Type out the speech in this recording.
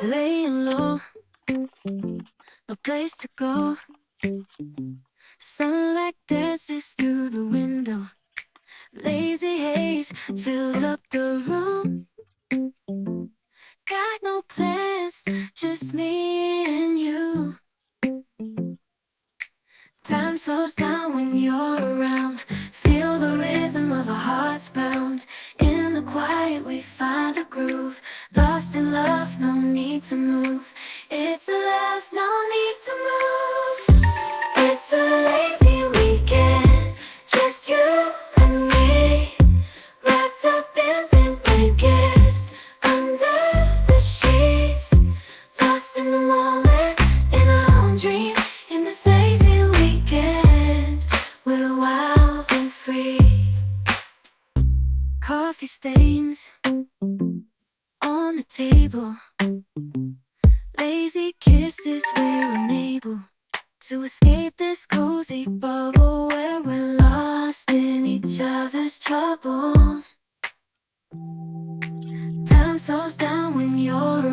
laying low, no place to go. Sunlight dances through the window. Lazy haze filled up the room. Got no plans, just me and you. Time slows down when you're around. Feel the rhythm of our hearts pound. In the quiet we find a groove. Lost in love, no need to move. It's a love, no need to move. It's a lazy weekend, just you and me. Wrapped up in pink blankets, under the sheets. Lost in the moment, in our own dream. In this lazy weekend, we're wild and free. Coffee stains on the table. Lazy kisses, we're unable to escape this cozy bubble where we're lost in each other's troubles. Time slows down when you're